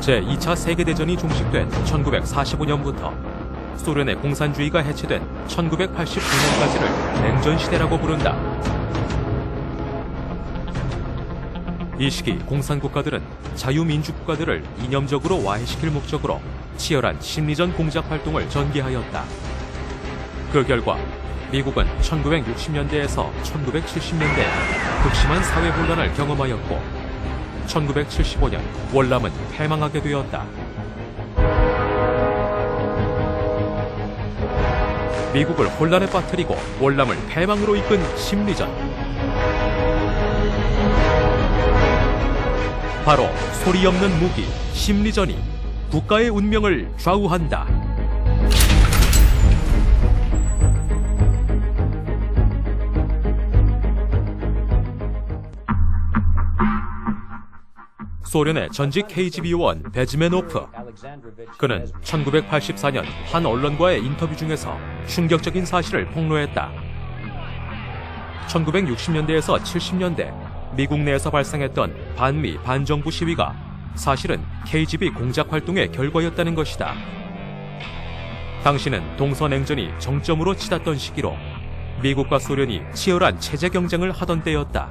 제2차 세계대전이 종식된 1945년부터 소련의 공산주의가 해체된 1989년까지를 냉전시대라고 부른다. 이 시기 공산국가들은 자유민주국가들을 이념적으로 와해시킬 목적으로 치열한 심리전 공작 활동을 전개하였다. 그 결과 미국은 1960년대에서 1970년대 극심한 사회 혼란을 경험하였고 1975년 월남은 패망하게 되었다. 미국을 혼란에 빠뜨리고 월남을 패망으로 이끈 심리전. 바로 소리 없는 무기, 심리전이 국가의 운명을 좌우한다. 소련의 전직 KGB원 베즈메노프. 그는 1984년 한 언론과의 인터뷰 중에서 충격적인 사실을 폭로했다. 1960년대에서 70년대 미국 내에서 발생했던 반미 반정부 시위가 사실은 KGB 공작 활동의 결과였다는 것이다. 당시는 동서냉전이 정점으로 치닫던 시기로 미국과 소련이 치열한 체제 경쟁을 하던 때였다.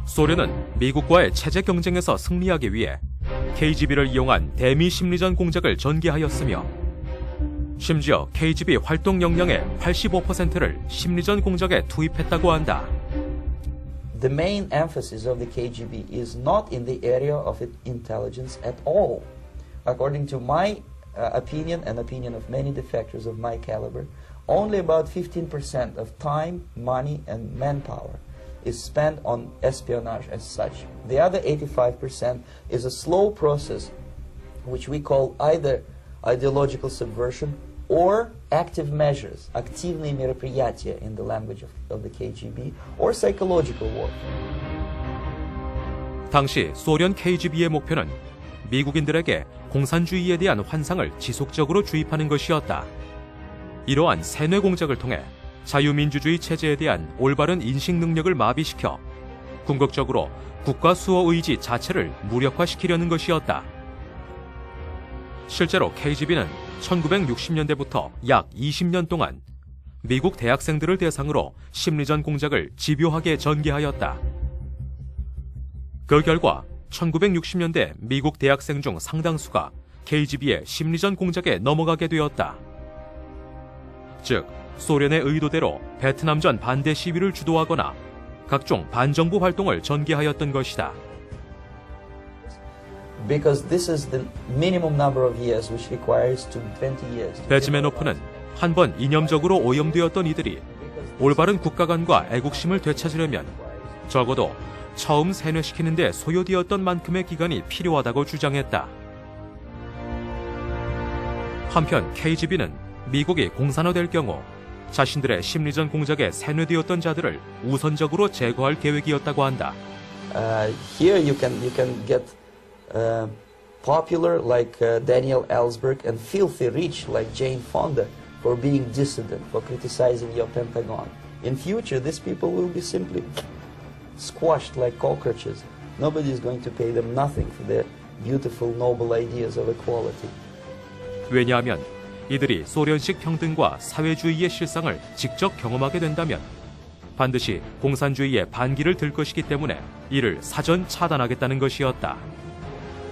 소련은 미국과의 체제 경쟁에서 승리하기 위해 KGB를 이용한 대미 심리전 공작을 전개하였으며 심지어 KGB 활동 역량의 85%를 심리전 공작에 투입했다고 한다. The main emphasis of the KGB is not in the area of intelligence at all. According to my opinion and opinion of many defectors of my caliber, only about 15% of time, money and manpower is spent on espionage as such. The other 85% is a slow process which we call either ideological subversion or active measures, активные мероприятия in the language of the KGB, or psychological warfare. 당시 소련 KGB의 목표는 미국인들에게 공산주의에 대한 환상을 지속적으로 주입하는 것이었다. 이러한 세뇌 공작을 통해 자유민주주의 체제에 대한 올바른 인식 능력을 마비시켜 궁극적으로 국가 수호 의지 자체를 무력화시키려는 것이었다. 실제로 KGB는 1960년대부터 약 20년 동안 미국 대학생들을 대상으로 심리전 공작을 집요하게 전개하였다. 그 결과 1960년대 미국 대학생 중 상당수가 KGB의 심리전 공작에 넘어가게 되었다. 즉, 소련의 의도대로 베트남전 반대 시위를 주도하거나 각종 반정부 활동을 전개하였던 것이다. Because this is the minimum number of years which requires to 20 years. 베즈메노프는 한 번 이념적으로 오염되었던 이들이 올바른 국가관과 애국심을 되찾으려면 적어도 처음 세뇌시키는 데 소요되었던 만큼의 기간이 필요하다고 주장했다. 한편 KGB는 미국이 공산화될 경우 자신들의 심리전 공작에 세뇌되었던 자들을 우선적으로 제거할 계획이었다고 한다. Here you can get popular like Daniel Ellsberg and filthy rich like Jane Fonda for being dissident, for criticizing your Pentagon. In future, these people will be simply squashed like cockroaches. Nobody is going to pay them nothing for their beautiful, noble ideas of equality. 왜냐하면 이들이 소련식 평등과 사회주의의 실상을 직접 경험하게 된다면 반드시 공산주의의 반기를 들 것이기 때문에 이를 사전 차단하겠다는 것이었다.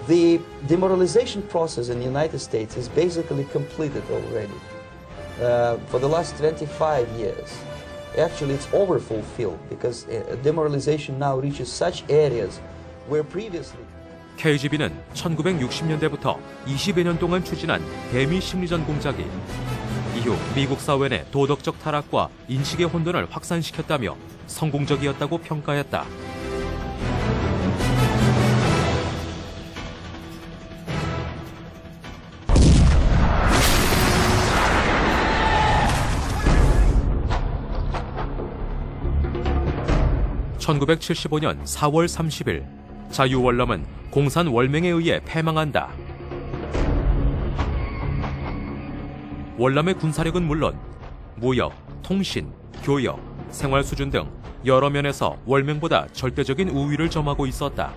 The demoralization process in the United States is basically completed already. For the last 25 years, actually it's overfulfilled because demoralization now reaches such areas where previously KGB는 1960년대부터 20여 년 동안 추진한 대미 심리전 공작이 이후 미국 사회 내 도덕적 타락과 인식의 혼돈을 확산시켰다며 성공적이었다고 평가했다. (1975년 4월 30일) 자유월남은 공산월맹에 의해 패망한다. 월남의 군사력은 물론 무역, 통신, 교역, 생활 수준 등 여러 면에서 월맹보다 절대적인 우위를 점하고 있었다.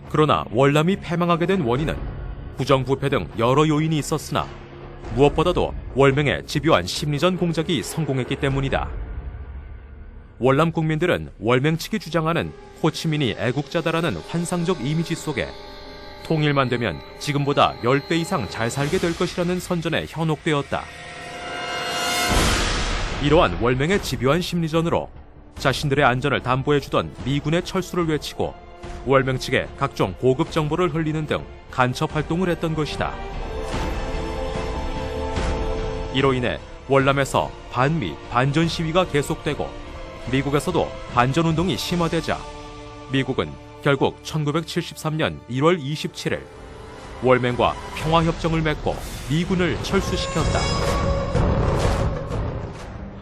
그러나 월남이 패망하게 된 원인은 부정부패 등 여러 요인이 있었으나 무엇보다도 월맹의 집요한 심리전 공작이 성공했기 때문이다. 월남 국민들은 월맹 측이 주장하는 호치민이 애국자다라는 환상적 이미지 속에 통일만 되면 지금보다 10배 이상 잘 살게 될 것이라는 선전에 현혹되었다. 이러한 월맹의 집요한 심리전으로 자신들의 안전을 담보해주던 미군의 철수를 외치고 월맹 측에 각종 고급 정보를 흘리는 등 간첩 활동을 했던 것이다. 이로 인해 월남에서 반미, 반전 시위가 계속되고 미국에서도 반전운동이 심화되자 미국은 결국 1973년 1월 27일 월맹과 평화협정을 맺고 미군을 철수시켰다.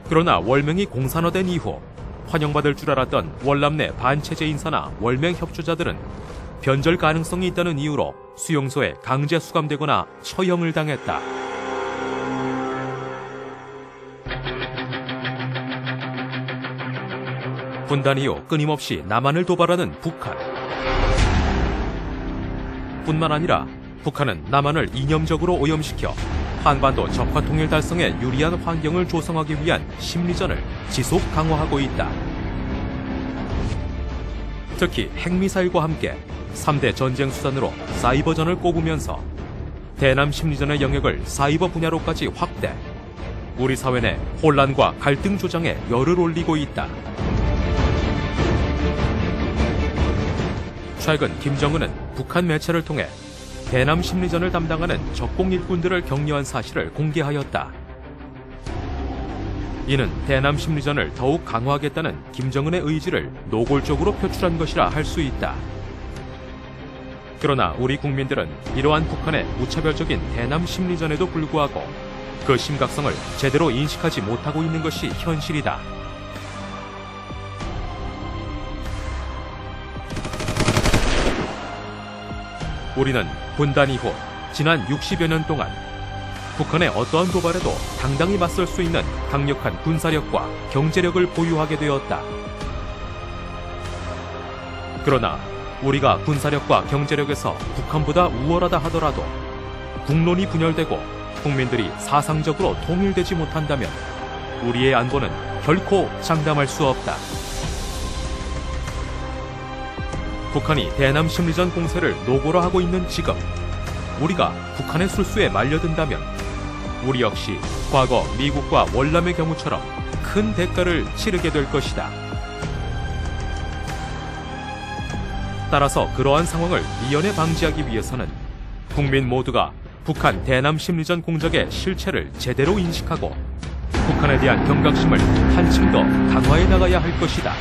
그러나 월맹이 공산화된 이후 환영받을 줄 알았던 월남 내 반체제 인사나 월맹 협조자들은 변절 가능성이 있다는 이유로 수용소에 강제 수감되거나 처형을 당했다. 분단 이후 끊임없이 남한을 도발하는 북한. 뿐만 아니라 북한은 남한을 이념적으로 오염시켜 한반도 적화 통일 달성에 유리한 환경을 조성하기 위한 심리전을 지속 강화하고 있다. 특히 핵미사일과 함께 3대 전쟁 수단으로 사이버전을 꼽으면서 대남 심리전의 영역을 사이버 분야로까지 확대, 우리 사회 내 혼란과 갈등 조장에 열을 올리고 있다. 최근 김정은은 북한 매체를 통해 대남 심리전을 담당하는 적공 일꾼들을 격려한 사실을 공개하였다. 이는 대남 심리전을 더욱 강화하겠다는 김정은의 의지를 노골적으로 표출한 것이라 할 수 있다. 그러나 우리 국민들은 이러한 북한의 무차별적인 대남 심리전에도 불구하고 그 심각성을 제대로 인식하지 못하고 있는 것이 현실이다. 우리는 분단 이후 지난 60여 년 동안 북한의 어떠한 도발에도 당당히 맞설 수 있는 강력한 군사력과 경제력을 보유하게 되었다. 그러나 우리가 군사력과 경제력에서 북한보다 우월하다 하더라도 국론이 분열되고 국민들이 사상적으로 통일되지 못한다면 우리의 안보는 결코 장담할 수 없다. 북한이 대남 심리전 공세를 노골화 하고 있는 지금 우리가 북한의 술수에 말려든다면 우리 역시 과거 미국과 월남의 경우처럼 큰 대가를 치르게 될 것이다. 따라서 그러한 상황을 미연에 방지하기 위해서는 국민 모두가 북한 대남 심리전 공작의 실체를 제대로 인식하고 북한에 대한 경각심을 한층 더 강화해 나가야 할 것이다.